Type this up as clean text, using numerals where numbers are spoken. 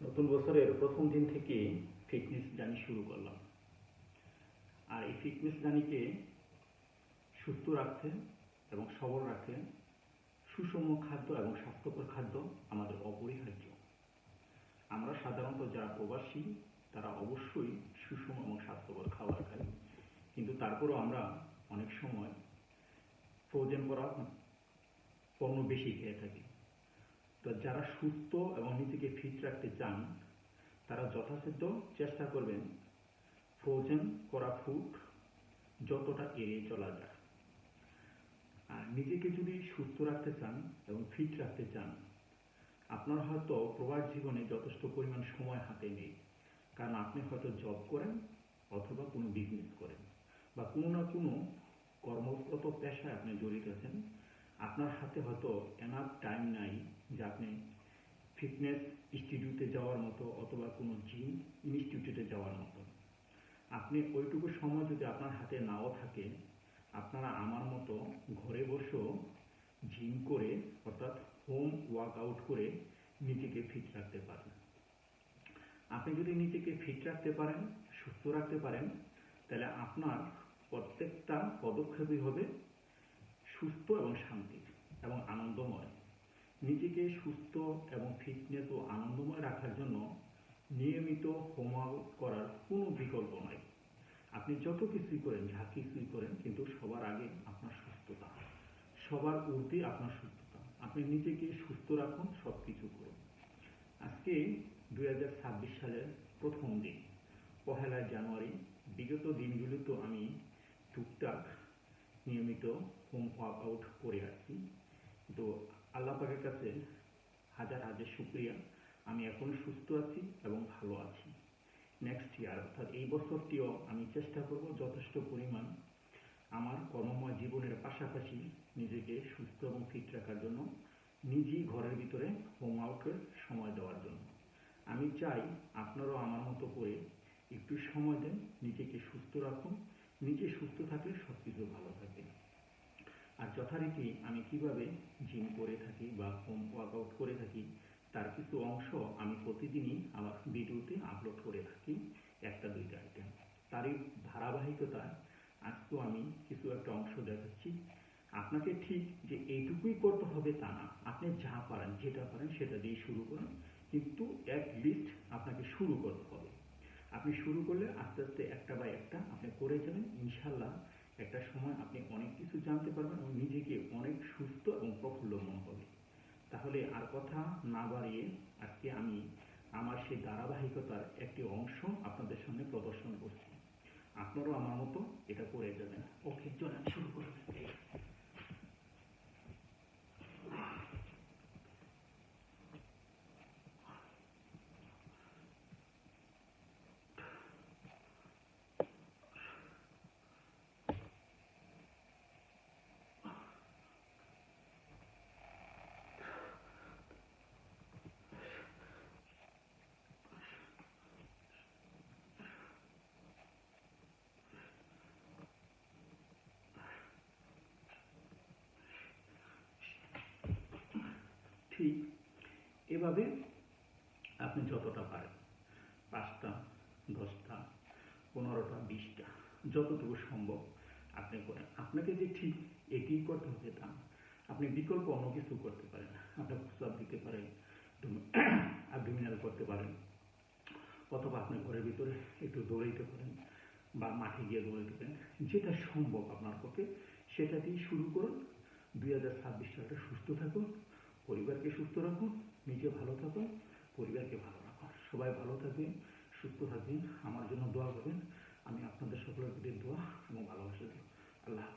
নতুন বছরের প্রথম দিন থেকে ফিটনেস জার্নি শুরু করলাম। আর এই ফিটনেস জার্নিকে সুস্থ রাখতে এবং সবল রাখতে সুষম খাদ্য এবং স্বাস্থ্যকর খাদ্য আমাদের অপরিহার্য। আমরা সাধারণত যারা প্রবাসী তারা অবশ্যই সুষম এবং স্বাস্থ্যকর খাবার খাই, কিন্তু তারপরও আমরা অনেক সময় ফ্রোজেন করা পণ্য বেশি খেয়ে থাকি। তো যারা সুস্থ এবং নিজেকে ফিট রাখতে চান তারা যথাসাধ্য চেষ্টা করবেন ফ্রোজেন করা ফুড যতটা এড়িয়ে চলা যায়। আর নিজেকে যদি সুস্থ রাখতে চান এবং ফিট রাখতে চান, আপনার হয়তো প্রবাস জীবনে যথেষ্ট পরিমাণ সময় হাতে নেই, কারণ আপনি হয়তো জব করেন অথবা কোনো বিজনেস করেন বা কোনো না কোনো কর্মগত পেশায় আপনি জড়িত আছেন। আপনার হাতে হয়তো এনাফ টাইম নাই যে আপনি ফিটনেস ইনস্টিটিউটে যাওয়ার মতো অথবা কোনো জিম ইনস্টিটিউটে যাওয়ার মতো। আপনি ওইটুকু সময় যদি আপনার হাতে নাও থাকে, আপনারা আমার মতো ঘরে বসেও জিম করে অর্থাৎ হোম ওয়ার্কআউট করে নিজেকে ফিট রাখতে পারেন। আপনি যদি নিজেকে ফিট রাখতে পারেন, সুস্থ রাখতে পারেন, তাহলে আপনার প্রত্যেকটা পদক্ষেপই হবে সুস্থ এবং শান্তি এবং আনন্দময়। নিজেকে সুস্থ এবং ফিটনেস ও আনন্দময় রাখার জন্য নিয়মিত হোম ওয়ার্কআউট করার কোনো বিকল্প নাই। আপনি যত কিছুই করেন, যা কিছুই করেন, কিন্তু সবার আগে আপনার সুস্থতা, সবার ঊর্ধ্বে আপনার সুস্থতা। আপনি নিজেকে সুস্থ রাখুন, সব কিছু করুন। আজকে 2026 সালের প্রথম দিন, 1 জানুয়ারি। বিগত দিনগুলোতে আমি টুকটাক নিয়মিত হোম ওয়ার্কআউট করে আসছি, তো আল্লাহ পাকের কাছে হাজার হাজার শুকরিয়া, আমি এখন সুস্থ আছি এবং ভালো আছি। নেক্সট ইয়ার অর্থাৎ এই বছরটিও আমি চেষ্টা করব যথেষ্ট পরিমাণ আমার কর্মময় জীবনের পাশাপাশি নিজেকে সুস্থ এবং ফিট রাখার জন্য নিজেই ঘরের ভিতরে হোম ওয়ার্কের সময় দেওয়ার জন্য। আমি চাই আপনারাও আমার মতো করে একটু সময় দেন, নিজেকে সুস্থ রাখুন। নিজে সুস্থ থাকলে সব কিছু ভালো থাকবে। আর যথারীতি আমি কিভাবে জিম করে থাকি বা হোম ওয়ার্কআউট করে থাকি তার কিছু অংশ আমি প্রতিদিনই আমার ভিডিওতে আপলোড করে থাকি, একটা দুইটা আইটেম। তারই ধারাবাহিকতায় আজকেও আমি কিছু একটা অংশ দেখাচ্ছি। আপনাকে ঠিক যে এইটুকুই করতে হবে তা না, আপনি যা পারেন, যেটা পারেন সেটা দিয়ে শুরু করুন, কিন্তু লিস্ট আপনাকে শুরু করতে হবে। আপনি শুরু করলে আস্তে আস্তে একটা বাই একটা আপনি করে যাবেন, ইনশাল্লাহ একটা সময় আপনি অনেক কিছু জানতে পারবেন এবং নিজেকে অনেক সুস্থ এবং প্রফুল্ল মনে হবে। তাহলে আর কথা না বাড়িয়ে আজকে আমি আমার সেই ধারাবাহিকতার একটি অংশ আপনাদের সামনে প্রদর্শন করছি। আপনারাও আমার মতো এটা করে যাবেন। ওকে, চলেন শুরু করুন। ঠিক এভাবে আপনি যতটা পারেন, 5টা, 10টা, 15টা, 20টা, যতটুকু সম্ভব আপনি করেন। আপনাকে যে ঠিক এটিই করতে হবে তা না, আপনি বিকল্প অন্য কিছু করতে পারেন। আপনি পুশ-আপ দিতে পারেন, অ্যাবডোমিনাল করতে পারেন, অথবা আপনি ঘরের ভিতরে একটু দৌড়াইতে পারেন বা মাঠে গিয়ে দৌড়াইতে পারেন। যেটা সম্ভব আপনার পক্ষে সেটা দিয়ে শুরু করুন। 2026 সালটা সুস্থ থাকুন, পরিবারকে সুস্থ রাখুন, নিজে ভালো থাকুন, পরিবারকে ভালো রাখুন। সবাই ভালো থাকবেন, সুস্থ থাকবেন, আমার জন্য দোয়া করবেন। আমি আপনাদের সকলের প্রতি দোয়া এবং ভালোবাসা দিই। আল্লাহ।